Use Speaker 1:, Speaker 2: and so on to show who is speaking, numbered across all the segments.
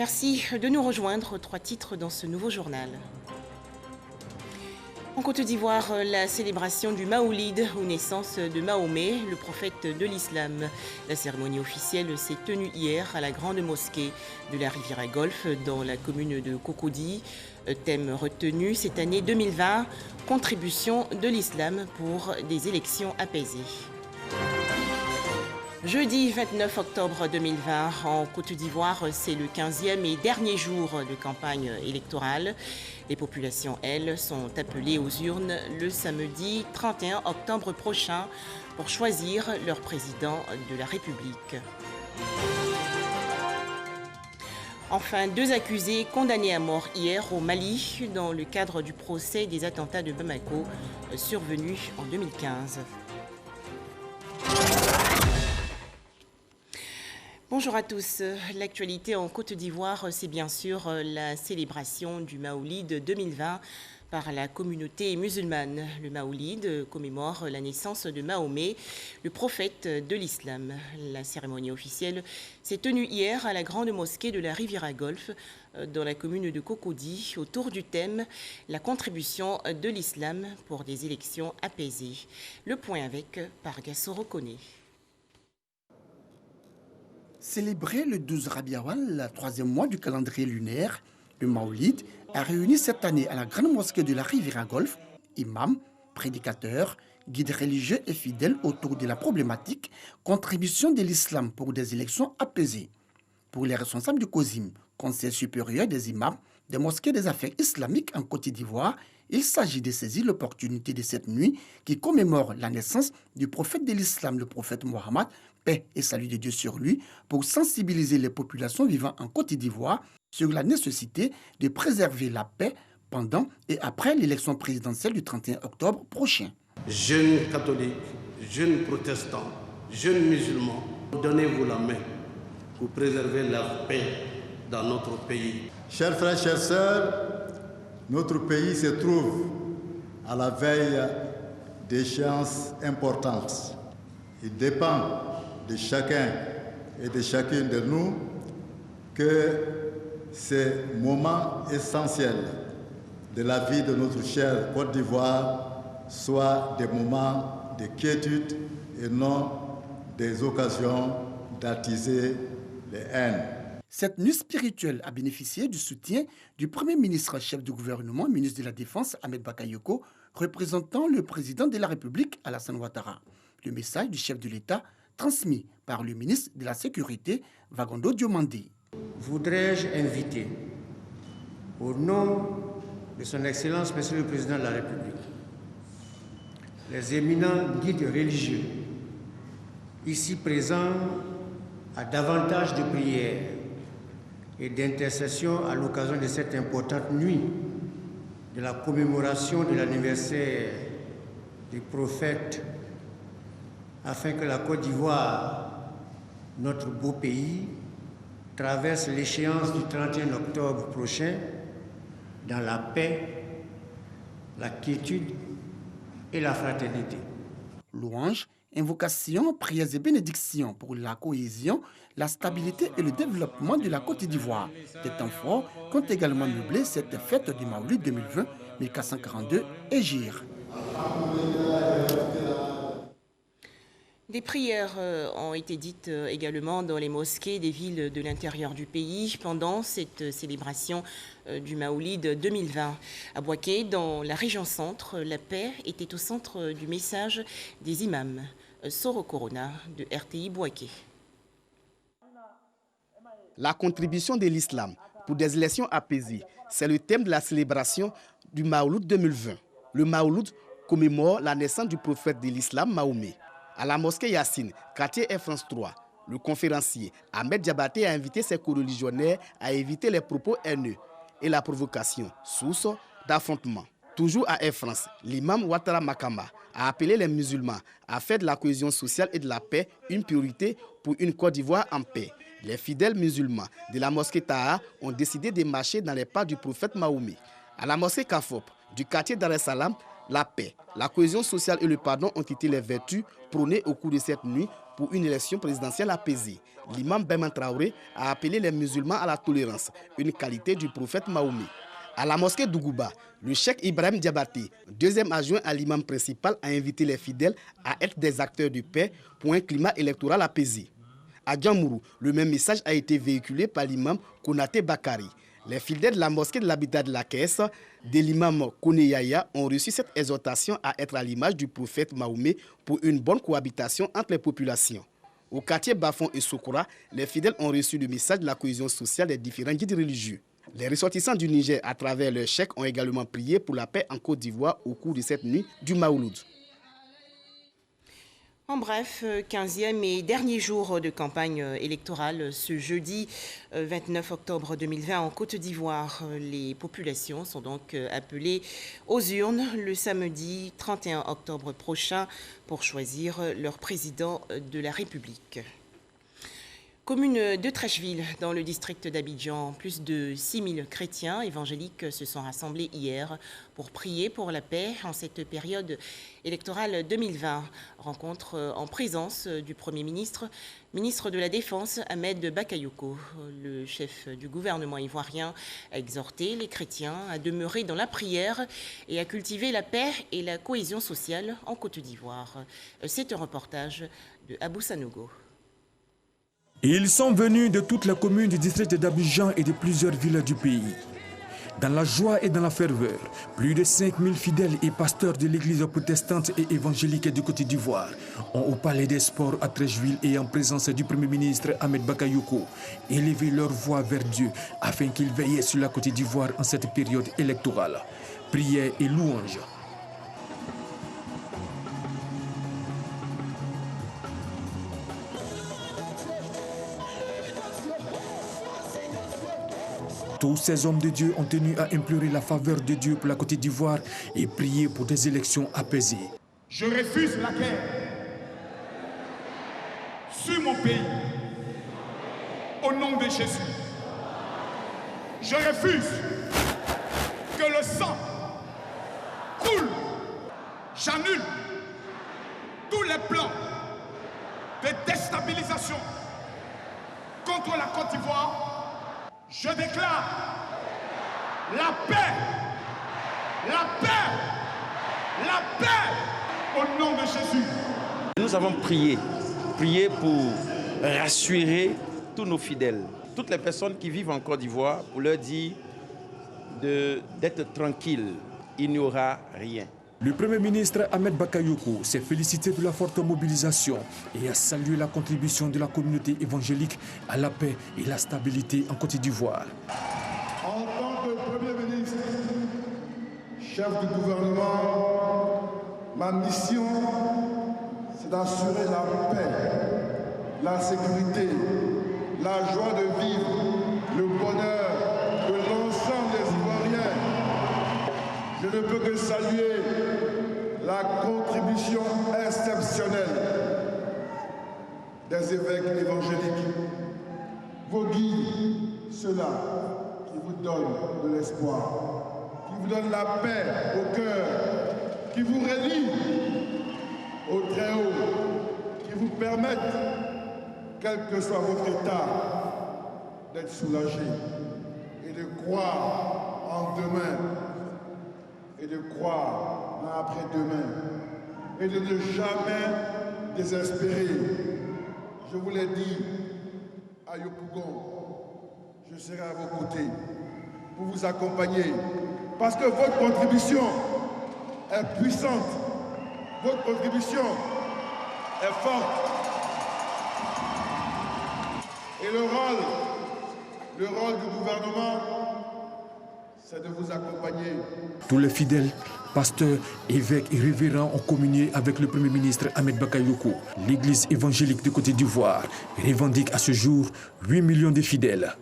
Speaker 1: Merci de nous rejoindre. 3 titres dans ce nouveau journal. En Côte d'Ivoire, la célébration du Maoulid, ou naissance de Mahomet, le prophète de l'islam. La cérémonie officielle s'est tenue hier à la grande mosquée de la Riviera Golfe dans la commune de Cocody. Thème retenu cette année 2020, contribution de l'islam pour des élections apaisées. Jeudi 29 octobre 2020, en Côte d'Ivoire, c'est le 15e et dernier jour de campagne électorale. Les populations, elles, sont appelées aux urnes le samedi 31 octobre prochain pour choisir leur président de la République. Enfin, 2 accusés condamnés à mort hier au Mali dans le cadre du procès des attentats de Bamako survenus en 2015. Bonjour à tous. L'actualité en Côte d'Ivoire, c'est bien sûr la célébration du Maoulid 2020 par la communauté musulmane. Le Maoulid commémore la naissance de Mahomet, le prophète de l'islam. La cérémonie officielle s'est tenue hier à la grande mosquée de la Riviera Golfe dans la commune de Cocody autour du thème « La contribution de l'islam pour des élections apaisées ». Le point avec Pargasso Rokone.
Speaker 2: Célébré le 12 Rabi Awal, le 3e mois du calendrier lunaire, le Maoulid a réuni cette année à la grande mosquée de la Riviera Golfe imams, prédicateurs, guides religieux et fidèles autour de la problématique contribution de l'islam pour des élections apaisées. Pour les responsables du COSIM, Conseil supérieur des imams des mosquées des affaires islamiques en Côte d'Ivoire, il s'agit de saisir l'opportunité de cette nuit qui commémore la naissance du prophète de l'islam, le prophète Mohammed, paix et salut de Dieu sur lui, pour sensibiliser les populations vivant en Côte d'Ivoire sur la nécessité de préserver la paix pendant et après l'élection présidentielle du 31 octobre prochain.
Speaker 3: Jeunes catholiques, jeunes protestants, jeunes musulmans, donnez-vous la main pour préserver la paix dans notre pays.
Speaker 4: Chers frères, chères sœurs, notre pays se trouve à la veille d'échéances importantes. Il dépend de chacun et de chacune de nous que ces moments essentiels de la vie de notre chère Côte d'Ivoire soient des moments de quiétude et non des occasions d'attiser les haines.
Speaker 2: Cette nuit spirituelle a bénéficié du soutien du Premier ministre, chef du gouvernement, ministre de la Défense, Ahmed Bakayoko, représentant le président de la République, Alassane Ouattara. Le message du chef de l'État transmis par le ministre de la Sécurité, Vagondo Diomandé.
Speaker 5: Voudrais-je inviter, au nom de son Excellence, Monsieur le Président de la République, les éminents guides religieux ici présents à davantage de prières et d'intercession à l'occasion de cette importante nuit de la commémoration de l'anniversaire du prophète, afin que la Côte d'Ivoire, notre beau pays, traverse l'échéance du 31 octobre prochain dans la paix, la quiétude et la fraternité.
Speaker 2: Louanges, invocations, prières et bénédictions pour la cohésion, la stabilité et le développement de la Côte d'Ivoire. Des temps forts comptent également meublé cette fête du Maoulid 2020, 1442 Hégire.
Speaker 1: Des prières ont été dites également dans les mosquées des villes de l'intérieur du pays pendant cette célébration du Maoulid 2020. À Bouaké, dans la région centre, la paix était au centre du message des imams. Soro Corona de RTI Bouaké.
Speaker 6: La contribution de l'islam pour des élections apaisées, c'est le thème de la célébration du Maouloud 2020. Le Maouloud commémore la naissance du prophète de l'islam, Mahomet. À la mosquée Yassine, quartier Air France 3, le conférencier Ahmed Diabaté a invité ses coreligionnaires à éviter les propos haineux et la provocation, source d'affrontement. Toujours à Air France, l'imam Ouattara Makama a appelé les musulmans à faire de la cohésion sociale et de la paix une priorité pour une Côte d'Ivoire en paix. Les fidèles musulmans de la mosquée Taha ont décidé de marcher dans les pas du prophète Mahomet. À la mosquée Kafop du quartier Dar es Salaam, la paix, la cohésion sociale et le pardon ont été les vertus prônées au cours de cette nuit pour une élection présidentielle apaisée. L'imam Berman Traoré a appelé les musulmans à la tolérance, une qualité du prophète Mahomet. À la mosquée d'Ougouba, le cheikh Ibrahim Diabaté, deuxième adjoint à l'imam principal, a invité les fidèles à être des acteurs de paix pour un climat électoral apaisé. À Djamourou, le même message a été véhiculé par l'imam Konaté Bakari. Les fidèles de la mosquée de l'habitat de la Caisse, de l'imam Koneyaya, ont reçu cette exhortation à être à l'image du prophète Mahomet pour une bonne cohabitation entre les populations. Au quartier Bafon et Sokora, les fidèles ont reçu le message de la cohésion sociale des différents guides religieux. Les ressortissants du Niger, à travers leur chèque, ont également prié pour la paix en Côte d'Ivoire au cours de cette nuit du Maouloud.
Speaker 1: En bref, 15e et dernier jour de campagne électorale ce jeudi 29 octobre 2020 en Côte d'Ivoire. Les populations sont donc appelées aux urnes le samedi 31 octobre prochain pour choisir leur président de la République. Commune de Trècheville, dans le district d'Abidjan, plus de 6000 chrétiens évangéliques se sont rassemblés hier pour prier pour la paix en cette période électorale 2020. Rencontre en présence du Premier ministre, ministre de la Défense, Ahmed Bakayoko. Le chef du gouvernement ivoirien a exhorté les chrétiens à demeurer dans la prière et à cultiver la paix et la cohésion sociale en Côte d'Ivoire. C'est un reportage de Abou Sanogo.
Speaker 7: Ils sont venus de toute la commune du district d'Abidjan et de plusieurs villes du pays. Dans la joie et dans la ferveur, plus de 5000 fidèles et pasteurs de l'église protestante et évangélique du Côte d'Ivoire ont au Palais des Sports à Trècheville et en présence du Premier ministre Ahmed Bakayoko élevé leur voix vers Dieu afin qu'il veille sur la Côte d'Ivoire en cette période électorale. Prières et louanges. Tous ces hommes de Dieu ont tenu à implorer la faveur de Dieu pour la Côte d'Ivoire et prier pour des élections apaisées.
Speaker 8: Je refuse la guerre sur mon pays au nom de Jésus. Je refuse que le sang coule. J'annule tous les plans de déstabilisation contre la Côte d'Ivoire. Je déclare la paix, la paix, la paix au nom de Jésus.
Speaker 9: Nous avons prié pour rassurer tous nos fidèles, toutes les personnes qui vivent en Côte d'Ivoire, pour leur dire d'être tranquilles, il n'y aura rien.
Speaker 7: Le Premier ministre Ahmed Bakayoko s'est félicité de la forte mobilisation et a salué la contribution de la communauté évangélique à la paix et la stabilité en Côte d'Ivoire.
Speaker 8: En tant que Premier ministre, chef du gouvernement, ma mission, c'est d'assurer la paix, la sécurité, la joie de vivre, le bonheur de l'ensemble des Ivoiriens. Je ne peux que saluer la contribution exceptionnelle des évêques évangéliques, vos guides, ceux-là qui vous donnent de l'espoir, qui vous donnent la paix au cœur, qui vous relient au Très-Haut, qui vous permettent, quel que soit votre état, d'être soulagé et de croire en demain, et de croire en après-demain, et de ne jamais désespérer. Je vous l'ai dit à Yopougon, je serai à vos côtés pour vous accompagner, parce que votre contribution est puissante, votre contribution est forte. Et le rôle du gouvernement, c'est de vous accompagner.
Speaker 7: Tous les fidèles, pasteurs, évêques et révérends ont communié avec le Premier ministre Ahmed Bakayoko. L'église évangélique de Côte d'Ivoire revendique à ce jour 8 millions de fidèles.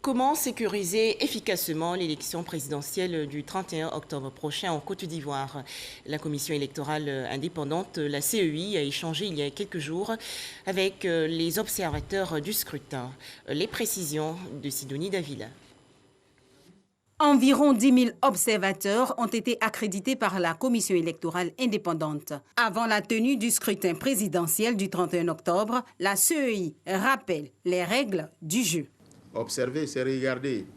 Speaker 1: Comment sécuriser efficacement l'élection présidentielle du 31 octobre prochain en Côte d'Ivoire? La commission électorale indépendante, la CEI, a échangé il y a quelques jours avec les observateurs du scrutin. Les précisions de Sidonie Davila.
Speaker 10: Environ 10 000 observateurs ont été accrédités par la Commission électorale indépendante. Avant la tenue du scrutin présidentiel du 31 octobre, la CEI rappelle les règles du jeu.
Speaker 11: Observer, c'est regarder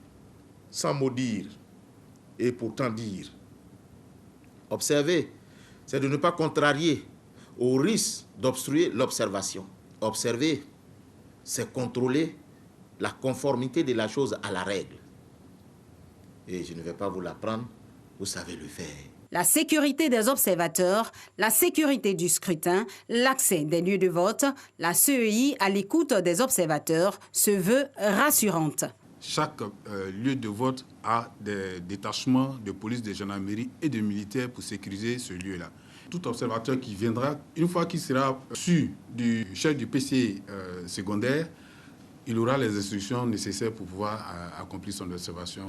Speaker 11: sans mot dire et pourtant dire. Observer, c'est de ne pas contrarier au risque d'obstruer l'observation. Observer, c'est contrôler la conformité de la chose à la règle. Et je ne vais pas vous l'apprendre, vous savez le faire.
Speaker 10: La sécurité des observateurs, la sécurité du scrutin, l'accès des lieux de vote, la CEI à l'écoute des observateurs se veut rassurante.
Speaker 12: Chaque lieu de vote a des détachements de police, de gendarmerie et de militaires pour sécuriser ce lieu-là. Tout observateur qui viendra, une fois qu'il sera sûr du chef du PC secondaire, il aura les instructions nécessaires pour pouvoir accomplir son observation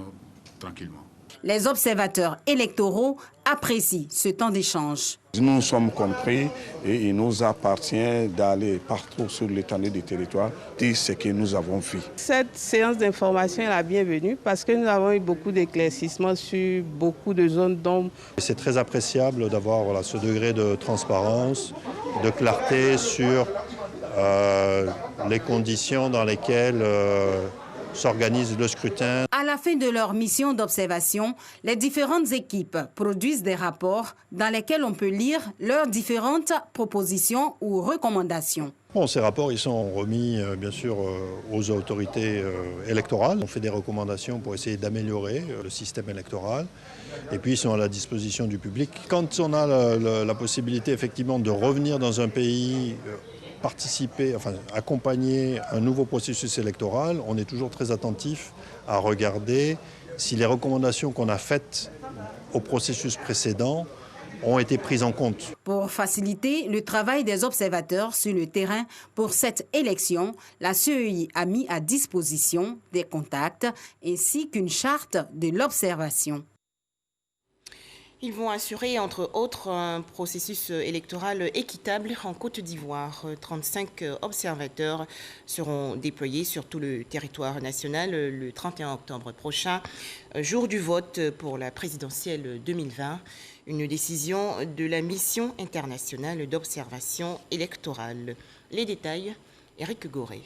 Speaker 12: tranquillement.
Speaker 10: Les observateurs électoraux apprécient ce temps d'échange.
Speaker 13: Nous sommes compris et il nous appartient d'aller partout sur l'étendue du territoire, dire ce que nous avons vu.
Speaker 14: Cette séance d'information est la bienvenue parce que nous avons eu beaucoup d'éclaircissements sur beaucoup de zones d'ombre.
Speaker 15: C'est très appréciable d'avoir ce degré de transparence, de clarté sur les conditions dans lesquelles s'organise le scrutin.
Speaker 10: À la fin de leur mission d'observation, les différentes équipes produisent des rapports dans lesquels on peut lire leurs différentes propositions ou recommandations.
Speaker 15: Bon, ces rapports ils sont remis bien sûr aux autorités électorales. On fait des recommandations pour essayer d'améliorer le système électoral et puis ils sont à la disposition du public. Quand on a la possibilité effectivement de revenir dans un pays, participer, enfin accompagner un nouveau processus électoral, on est toujours très attentif à regarder si les recommandations qu'on a faites au processus précédent ont été prises en compte.
Speaker 10: Pour faciliter le travail des observateurs sur le terrain pour cette élection, la CEI a mis à disposition des contacts ainsi qu'une charte de l'observation.
Speaker 1: Ils vont assurer, entre autres, un processus électoral équitable en Côte d'Ivoire. 35 observateurs seront déployés sur tout le territoire national le 31 octobre prochain, jour du vote pour la présidentielle 2020. Une décision de la mission internationale d'observation électorale. Les détails, Éric Goré.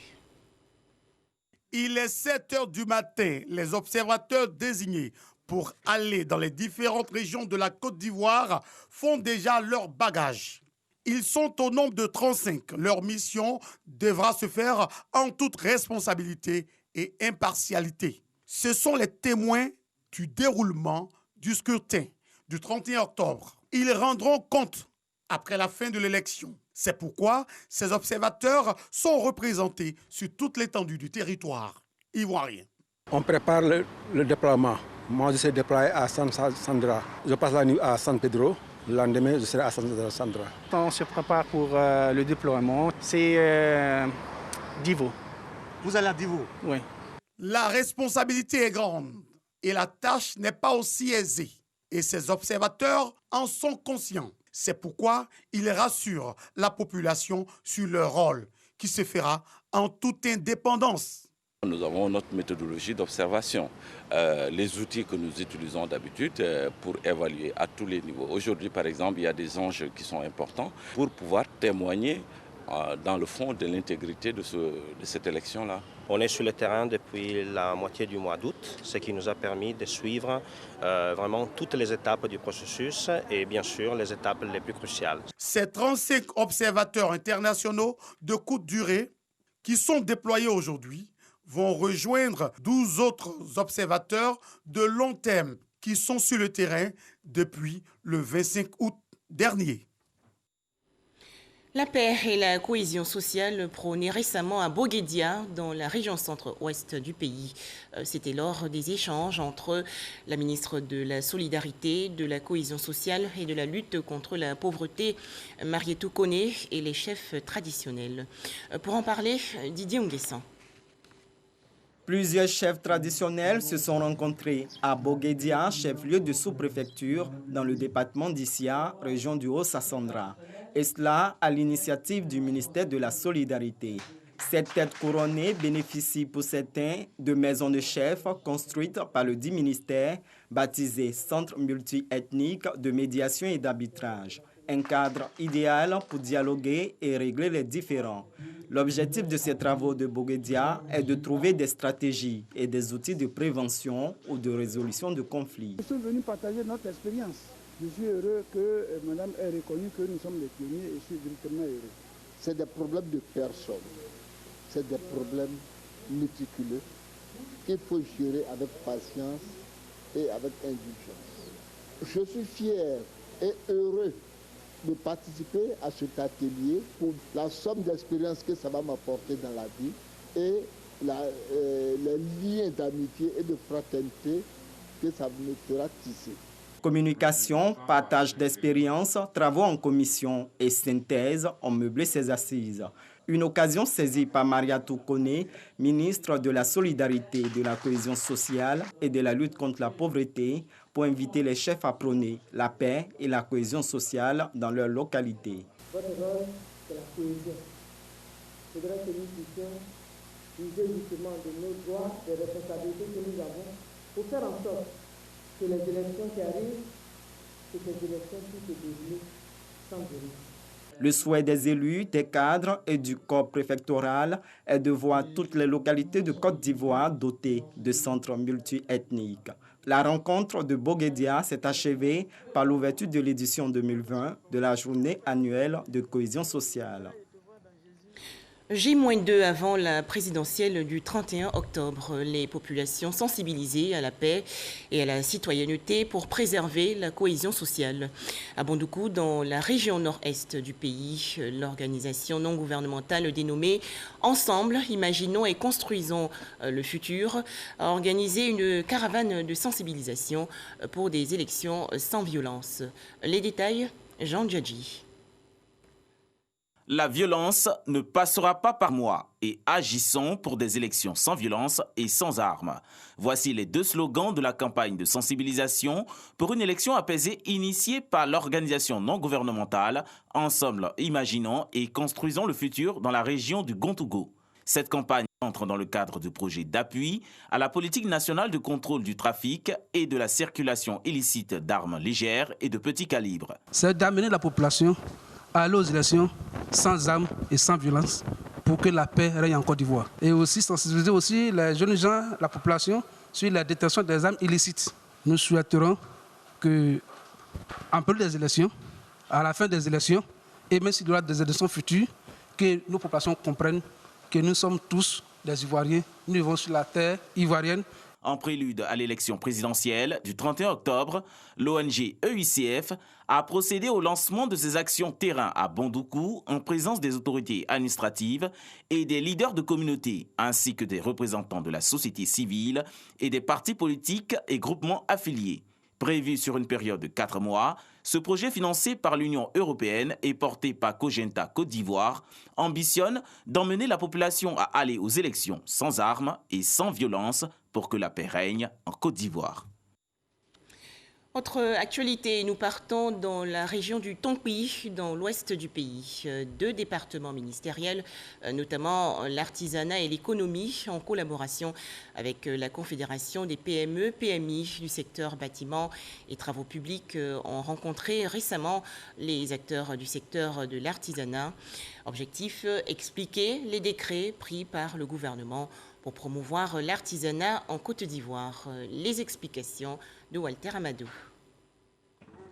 Speaker 16: Il est 7 heures du matin. Les observateurs désignés pour aller dans les différentes régions de la Côte d'Ivoire font déjà leur bagage. Ils sont au nombre de 35. Leur mission devra se faire en toute responsabilité et impartialité. Ce sont les témoins du déroulement du scrutin du 31 octobre. Ils rendront compte après la fin de l'élection. C'est pourquoi ces observateurs sont représentés sur toute l'étendue du territoire ivoirien.
Speaker 17: On prépare le déploiement. Moi, je serai déployé à San Sandra. Je passe la nuit à San Pedro. Le lendemain, je serai à San Sandra.
Speaker 18: On se prépare pour le déploiement. C'est Divo.
Speaker 16: Vous allez à Divo?
Speaker 18: Oui.
Speaker 16: La responsabilité est grande et la tâche n'est pas aussi aisée. Et ces observateurs en sont conscients. C'est pourquoi ils rassurent la population sur leur rôle, qui se fera en toute indépendance.
Speaker 19: Nous avons notre méthodologie d'observation, les outils que nous utilisons d'habitude pour évaluer à tous les niveaux. Aujourd'hui, par exemple, il y a des enjeux qui sont importants pour pouvoir témoigner dans le fond de l'intégrité de cette élection-là.
Speaker 20: On est sur le terrain depuis la moitié du mois d'août, ce qui nous a permis de suivre vraiment toutes les étapes du processus et bien sûr les étapes les plus cruciales.
Speaker 16: Ces 35 observateurs internationaux de courte durée qui sont déployés aujourd'hui vont rejoindre 12 autres observateurs de long terme qui sont sur le terrain depuis le 25 août dernier.
Speaker 1: La paix et la cohésion sociale prônées récemment à Boguédia, dans la région centre-ouest du pays. C'était lors des échanges entre la ministre de la Solidarité, de la cohésion sociale et de la lutte contre la pauvreté, Marietou Koné, et les chefs traditionnels. Pour en parler, Didier Nguessan.
Speaker 21: Plusieurs chefs traditionnels se sont rencontrés à Boguédia, chef-lieu de sous-préfecture, dans le département d'Issia, région du Haut-Sassandra. Et cela à l'initiative du ministère de la Solidarité. Cette tête couronnée bénéficie pour certains de maisons de chefs construites par le dit ministère, baptisées Centre multi-ethnique de médiation et d'arbitrage. Un cadre idéal pour dialoguer et régler les différends. L'objectif de ces travaux de Boguedia est de trouver des stratégies et des outils de prévention ou de résolution de conflits.
Speaker 3: Nous sommes venus partager notre expérience. Je suis heureux que Madame ait reconnu que nous sommes les pionniers et je suis véritablement heureux.
Speaker 22: C'est des problèmes de personnes, c'est des problèmes méticuleux qu'il faut gérer avec patience et avec indulgence. Je suis fier et heureux de participer à cet atelier pour la somme d'expérience que ça va m'apporter dans la vie et les liens d'amitié et de fraternité que ça me fera tisser.
Speaker 21: Communication, partage d'expériences, travaux en commission et synthèse ont meublé ces assises. Une occasion saisie par Mariatou Kone, ministre de la Solidarité, de la Cohésion sociale et de la lutte contre la pauvreté, pour inviter les chefs à prôner la paix et la cohésion sociale dans leur localité.
Speaker 3: Votre rôle, c'est la cohésion. Il faudrait que nous puissions juger justement de nos droits, des responsabilités que nous avons, pour faire en sorte que les élections qui arrivent, que ces élections puissent se dérouler sans violence.
Speaker 21: Le souhait des élus, des cadres et du corps préfectoral est de voir toutes les localités de Côte d'Ivoire dotées de centres multi-ethniques. La rencontre de Boguedia s'est achevée par l'ouverture de l'édition 2020 de la journée annuelle de cohésion sociale.
Speaker 1: J-2 avant la présidentielle du 31 octobre, les populations sensibilisées à la paix et à la citoyenneté pour préserver la cohésion sociale. À Bondoukou, dans la région nord-est du pays, l'organisation non gouvernementale dénommée Ensemble, imaginons et construisons le futur a organisé une caravane de sensibilisation pour des élections sans violence. Les détails, Jean Djadji.
Speaker 23: La violence ne passera pas par moi et agissons pour des élections sans violence et sans armes. Voici les deux slogans de la campagne de sensibilisation pour une élection apaisée initiée par l'organisation non gouvernementale Ensemble, imaginons et construisons le futur dans la région du Gontougo. Cette campagne entre dans le cadre du projet d'appui à la politique nationale de contrôle du trafic et de la circulation illicite d'armes légères et de petit calibre.
Speaker 24: C'est d'amener la population à aller aux élections sans armes et sans violence pour que la paix règne en Côte d'Ivoire. Et aussi sensibiliser aussi les jeunes gens, la population, sur la détention des armes illicites. Nous souhaiterons que, en période des élections, à la fin des élections, et même s'il y aura des élections futures, que nos populations comprennent que nous sommes tous des Ivoiriens. Nous vivons sur la terre ivoirienne.
Speaker 23: En prélude à l'élection présidentielle du 31 octobre, l'ONG EICF a procédé au lancement de ses actions terrain à Bondoukou en présence des autorités administratives et des leaders de communautés, ainsi que des représentants de la société civile et des partis politiques et groupements affiliés. Prévu sur une période de 4 mois, ce projet financé par l'Union européenne et porté par Cogenta Côte d'Ivoire ambitionne d'emmener la population à aller aux élections sans armes et sans violence pour que la paix règne en Côte d'Ivoire.
Speaker 1: Autre actualité, nous partons dans la région du Tonkouy, dans l'ouest du pays. 2 départements ministériels, notamment l'artisanat et l'économie, en collaboration avec la Confédération des PME, PMI du secteur bâtiment et travaux publics, ont rencontré récemment les acteurs du secteur de l'artisanat. Objectif, expliquer les décrets pris par le gouvernement pour promouvoir l'artisanat en Côte d'Ivoire. Les explications de Walter Amadou.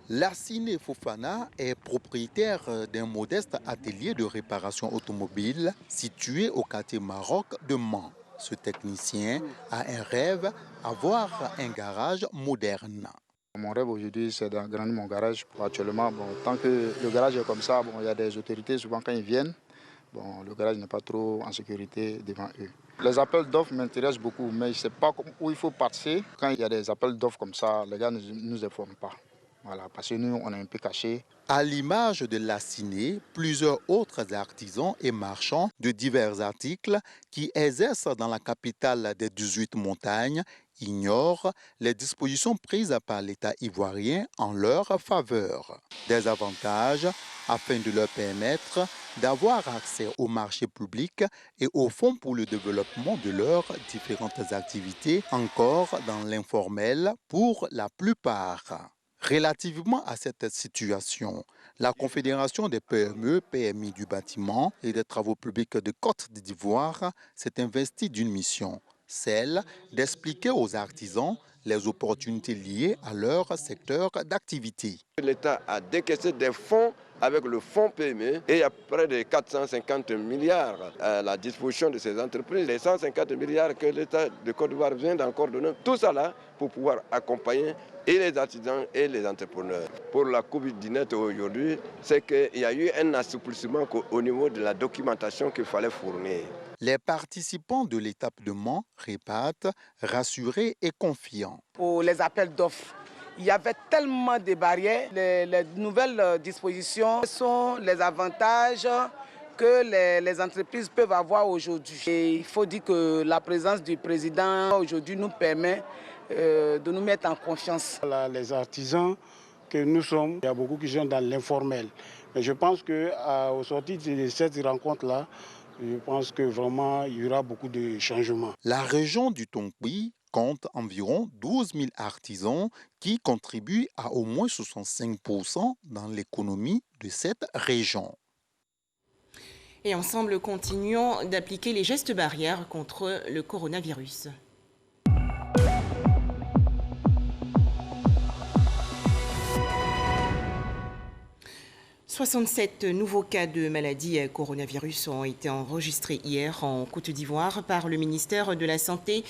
Speaker 25: Lassine Fofana est propriétaire d'un modeste atelier de réparation automobile situé au quartier Maroc de Mans. Ce technicien a un rêve, avoir un garage moderne.
Speaker 26: Mon rêve aujourd'hui, c'est d'agrandir mon garage. Actuellement, tant que le garage est comme ça, il y a des autorités, souvent quand ils viennent, le garage n'est pas trop en sécurité devant eux. Les appels d'offres m'intéressent beaucoup, mais je ne sais pas où il faut passer. Quand il y a des appels d'offres comme ça, les gars ne nous informent pas. Voilà, parce que nous, on est un peu cachés.
Speaker 25: À l'image de Lassine, plusieurs autres artisans et marchands de divers articles qui exercent dans la capitale des 18 montagnes ignorent les dispositions prises par l'État ivoirien en leur faveur. Des avantages afin de leur permettre d'avoir accès au marché public et aux fonds pour le développement de leurs différentes activités, encore dans l'informel pour la plupart. Relativement à cette situation, la Confédération des PME-PMI du bâtiment et des travaux publics de Côte d'Ivoire s'est investie d'une mission, celle d'expliquer aux artisans les opportunités liées à leur secteur d'activité.
Speaker 2: L'État a décaissé des fonds avec le fonds PME et il y a près de 450 milliards à la disposition de ces entreprises. Les 150 milliards que l'État de Côte d'Ivoire vient d'encore donner, tout ça là pour pouvoir accompagner et les artisans et les entrepreneurs. Pour la COVID-19 aujourd'hui, c'est qu'il y a eu un assouplissement au niveau de la documentation qu'il fallait fournir.
Speaker 25: Les participants de l'étape de Mans repartent rassurés et confiants.
Speaker 3: Pour les appels d'offres, il y avait tellement de barrières. Les nouvelles dispositions sont les avantages que les entreprises peuvent avoir aujourd'hui. Et il faut dire que la présence du président aujourd'hui nous permet de nous mettre en confiance.
Speaker 18: Les artisans que nous sommes, il y a beaucoup qui sont dans l'informel. Mais je pense qu'au sortir de cette rencontre-là, je pense que vraiment il y aura beaucoup de changements.
Speaker 25: La région du Tongui compte environ 12 000 artisans qui contribuent à au moins 65% dans l'économie de cette région.
Speaker 1: Et ensemble, continuons d'appliquer les gestes barrières contre le coronavirus. 67 nouveaux cas de maladie coronavirus ont été enregistrés hier en Côte d'Ivoire par le ministère de la Santé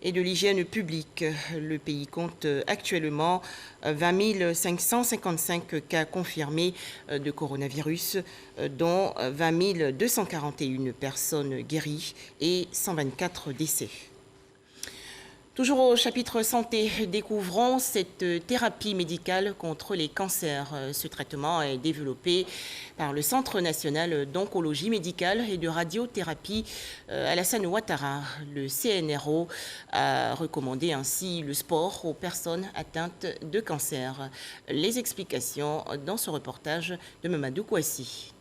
Speaker 1: et de l'Hygiène publique. Le pays compte actuellement 20 555 cas confirmés de coronavirus, dont 20 241 personnes guéries et 124 décès. Toujours au chapitre santé, découvrons cette thérapie médicale contre les cancers. Ce traitement est développé par le Centre national d'oncologie médicale et de radiothérapie Alassane Ouattara. Le CNRO a recommandé ainsi le sport aux personnes atteintes de cancer. Les explications dans ce reportage de Mamadou Kouassi.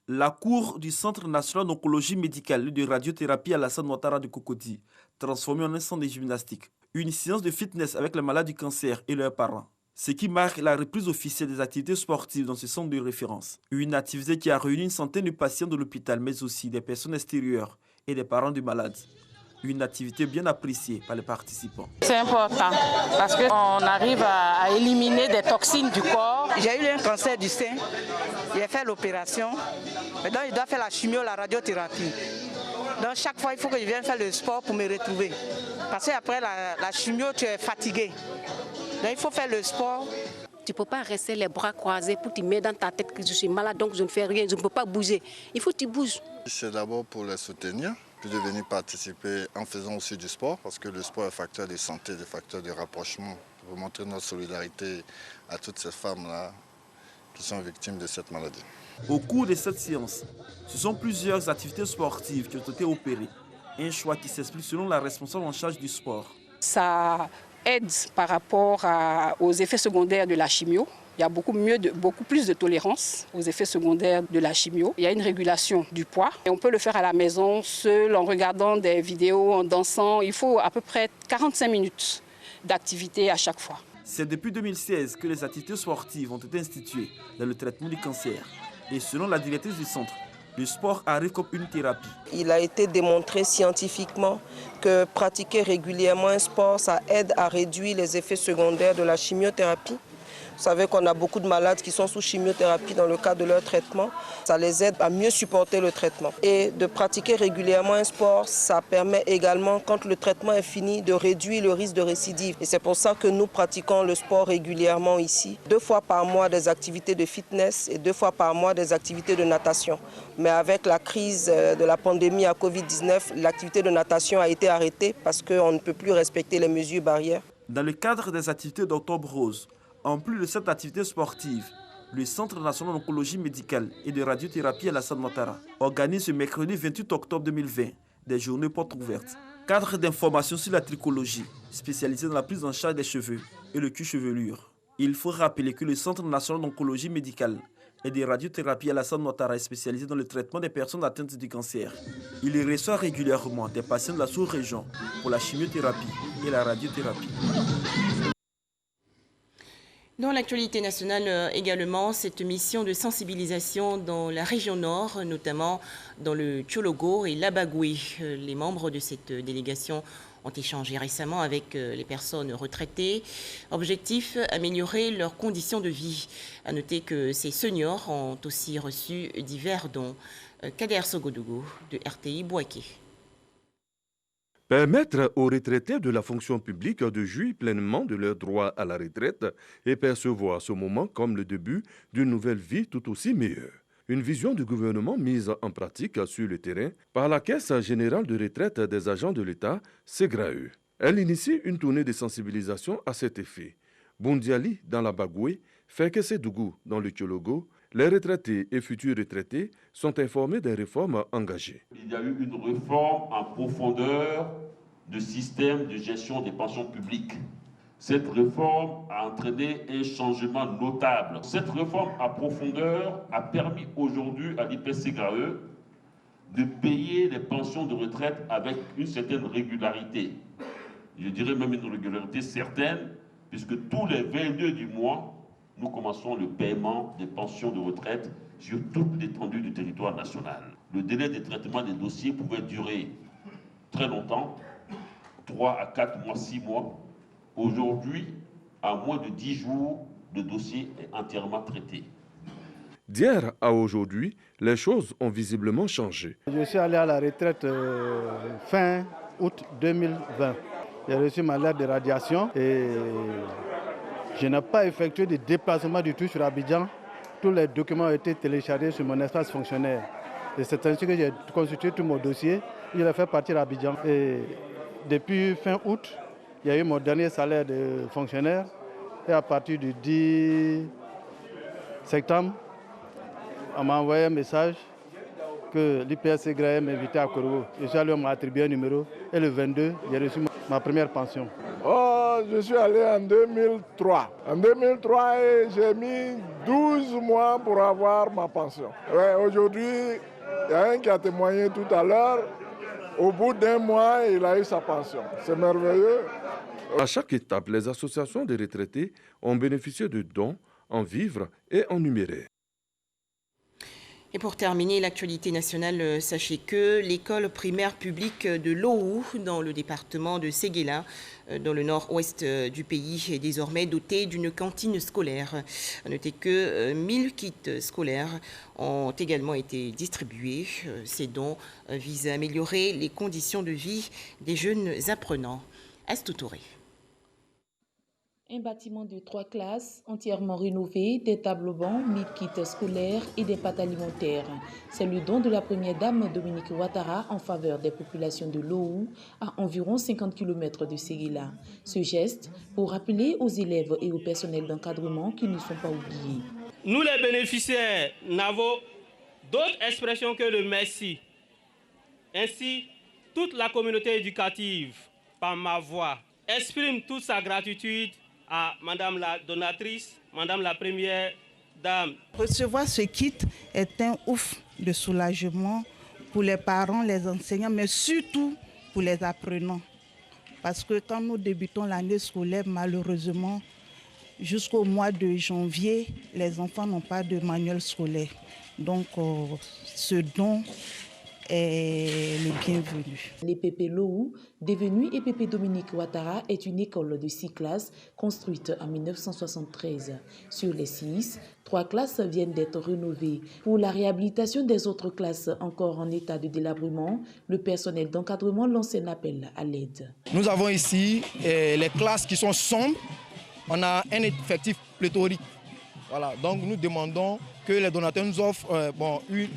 Speaker 4: La cour du Centre national d'oncologie médicale et de radiothérapie Alassane Ouattara de Cocody, transformée en un centre de gymnastique. Une séance de fitness avec les malades du cancer et leurs parents. Ce qui marque la reprise officielle des activités sportives dans ce centre de référence. Une activité qui a réuni une centaine de patients de l'hôpital, mais aussi des personnes extérieures et des parents du malade. Une activité bien appréciée par les participants.
Speaker 5: C'est important parce qu'on arrive à éliminer des toxines du corps.
Speaker 6: J'ai eu un cancer du sein, j'ai fait l'opération. Maintenant, je dois faire la chimio, la radiothérapie. Donc chaque fois, il faut que je vienne faire le sport pour me retrouver. Parce qu'après la chimio, tu es fatigué. Donc il faut faire le sport.
Speaker 5: Tu ne peux pas rester les bras croisés pour te mettre dans ta tête que je suis malade, donc je ne fais rien, je ne peux pas bouger. Il faut que tu bouges.
Speaker 8: C'est d'abord pour les soutenir, puis de venir participer en faisant aussi du sport, parce que le sport est un facteur de santé, un facteur de rapprochement, pour montrer notre solidarité à toutes ces femmes-là qui sont victimes de cette maladie.
Speaker 4: Au cours de cette séance, ce sont plusieurs activités sportives qui ont été opérées. Un choix qui s'explique selon la responsable en charge du sport.
Speaker 5: Ça aide par rapport aux effets secondaires de la chimio. Il y a beaucoup plus de tolérance aux effets secondaires de la chimio. Il y a une régulation du poids. Et on peut le faire à la maison, seul, en regardant des vidéos, en dansant. Il faut à peu près 45 minutes d'activité à chaque fois.
Speaker 4: C'est depuis 2016 que les activités sportives ont été instituées dans le traitement du cancer. Et selon la directrice du centre, le sport arrive comme une thérapie.
Speaker 6: Il a été démontré scientifiquement que pratiquer régulièrement un sport, ça aide à réduire les effets secondaires de la chimiothérapie. Vous savez qu'on a beaucoup de malades qui sont sous chimiothérapie dans le cadre de leur traitement. Ça les aide à mieux supporter le traitement. Et de pratiquer régulièrement un sport, ça permet également, quand le traitement est fini, de réduire le risque de récidive. Et c'est pour ça que nous pratiquons le sport régulièrement ici. 2 fois par mois des activités de fitness et 2 fois par mois des activités de natation. Mais avec la crise de la pandémie à Covid-19, l'activité de natation a été arrêtée parce qu'on ne peut plus respecter les mesures barrières.
Speaker 4: Dans le cadre des activités d'Octobre Rose, en plus de cette activité sportive, le Centre national d'oncologie médicale et de radiothérapie Alassane Ouattara organise ce mercredi 28 octobre 2020 des journées portes ouvertes cadre d'information sur la trichologie, spécialisé dans la prise en charge des cheveux et le cuir-chevelure. Il faut rappeler que le Centre national d'oncologie médicale et de radiothérapie Alassane Ouattara est spécialisé dans le traitement des personnes atteintes du cancer. Il y reçoit régulièrement des patients de la sous-région pour la chimiothérapie et la radiothérapie.
Speaker 1: Dans l'actualité nationale également, cette mission de sensibilisation dans la région nord, notamment dans le Tchologo et l'Abagoué. Les membres de cette délégation ont échangé récemment avec les personnes retraitées. Objectif, améliorer leurs conditions de vie. À noter que ces seniors ont aussi reçu divers dons. Kader Sogodougou de RTI Bouaké.
Speaker 7: Permettre aux retraités de la fonction publique de jouir pleinement de leurs droits à la retraite et percevoir ce moment comme le début d'une nouvelle vie tout aussi meilleure. Une vision du gouvernement mise en pratique sur le terrain par la Caisse générale de retraite des agents de l'État, SEGRAE. Elle initie une tournée de sensibilisation à cet effet. Bondiali dans la Bagoué, Fekese-Dougou dans le Tchologo, les retraités et futurs retraités sont informés des réformes engagées.
Speaker 9: Il y a eu une réforme en profondeur du système de gestion des pensions publiques. Cette réforme a entraîné un changement notable. Cette réforme en profondeur a permis aujourd'hui à l'IPSEGRAE de payer les pensions de retraite avec une certaine régularité. Je dirais même une régularité certaine, puisque tous les 22 du mois, nous commençons le paiement des pensions de retraite sur toute l'étendue du territoire national. Le délai de traitement des dossiers pouvait durer très longtemps, 3 à 4 mois, 6 mois. Aujourd'hui, à moins de 10 jours, le dossier est entièrement traité.
Speaker 7: D'hier à aujourd'hui, les choses ont visiblement changé.
Speaker 18: Je suis allé à la retraite fin août 2020. J'ai reçu ma lettre de radiation et je n'ai pas effectué de déplacement du tout sur Abidjan. Tous les documents ont été téléchargés sur mon espace fonctionnaire. Et c'est ainsi que j'ai constitué tout mon dossier. Je l'ai fait partir à Abidjan. Et depuis fin août, il y a eu mon dernier salaire de fonctionnaire. Et à partir du 10 septembre, on m'a envoyé un message que l'IPSEGRAE m'invitait à Korogo. Je suis allé, on m'a attribué un numéro. Et le 22, j'ai reçu ma première pension.
Speaker 11: Je suis allé en 2003. En 2003, j'ai mis 12 mois pour avoir ma pension. Aujourd'hui, il y a un qui a témoigné tout à l'heure. Au bout d'un mois, il a eu sa pension. C'est merveilleux.
Speaker 7: À chaque étape, les associations de retraités ont bénéficié de dons en vivres et en numéraire.
Speaker 1: Et pour terminer l'actualité nationale, sachez que l'école primaire publique de Lowou, dans le département de Séguéla, dans le nord-ouest du pays, est désormais dotée d'une cantine scolaire. À noter que 1000 kits scolaires ont également été distribués. Ces dons visent à améliorer les conditions de vie des jeunes apprenants. Astou Touré.
Speaker 12: Un bâtiment de 3 classes entièrement rénové, des tableaux-bancs, 1000 kits scolaires et des pâtes alimentaires. C'est le don de la première dame Dominique Ouattara en faveur des populations de Lowou, à environ 50 km de Séguéla. Ce geste pour rappeler aux élèves et au personnel d'encadrement qu'ils ne sont pas oubliés.
Speaker 13: Nous les bénéficiaires n'avons d'autre expression que le merci. Ainsi, toute la communauté éducative, par ma voix, exprime toute sa gratitude à Madame la donatrice, Madame la première dame.
Speaker 14: Recevoir ce kit est un ouf de soulagement pour les parents, les enseignants, mais surtout pour les apprenants. Parce que quand nous débutons l'année scolaire, malheureusement, jusqu'au mois de janvier, les enfants n'ont pas de manuel scolaire. Donc, ce don est le bienvenu.
Speaker 12: L'EPP Lowou, devenu EPP Dominique Ouattara, est une école de 6 classes construite en 1973. Sur les 6, 3 classes viennent d'être rénovées. Pour la réhabilitation des autres classes encore en état de délabrement, le personnel d'encadrement lance un appel à l'aide.
Speaker 27: Nous avons ici les classes qui sont sombres. On a un effectif pléthorique. Voilà. Donc nous demandons que les donateurs nous offrent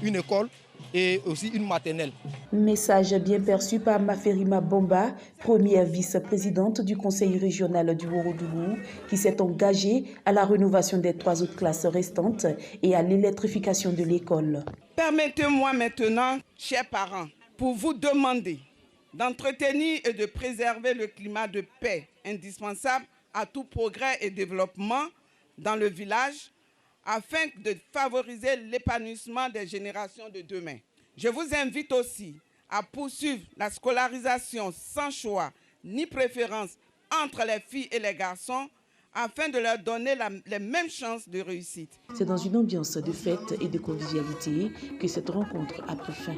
Speaker 27: une école et aussi une maternelle.
Speaker 12: Message bien perçu par Maferima Bomba, première vice-présidente du conseil régional du Ouorodougou, qui s'est engagée à la rénovation des 3 autres classes restantes et à l'électrification de l'école.
Speaker 14: Permettez-moi maintenant, chers parents, pour vous demander
Speaker 10: d'entretenir et de préserver le climat de paix indispensable à tout progrès et développement dans le village afin de favoriser l'épanouissement des générations de demain. Je vous invite aussi à poursuivre la scolarisation sans choix ni préférence entre les filles et les garçons afin de leur donner les mêmes chances de réussite.
Speaker 12: C'est dans une ambiance de fête et de convivialité que cette rencontre a pris fin.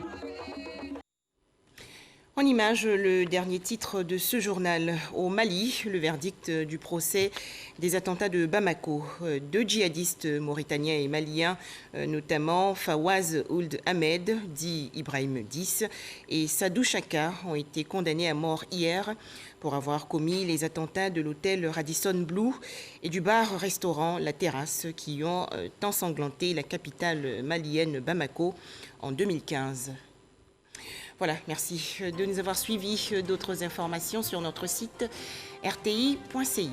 Speaker 1: En image, le dernier titre de ce journal. Au Mali, le verdict du procès des attentats de Bamako. 2 djihadistes mauritaniens et maliens, notamment Fawaz Ould Ahmed, dit Ibrahim 10, et Sadou Chaka, ont été condamnés à mort hier pour avoir commis les attentats de l'hôtel Radisson Blu et du bar-restaurant La Terrasse qui ont ensanglanté la capitale malienne Bamako en 2015. Voilà, merci de nous avoir suivis. D'autres informations sur notre site rti.ci.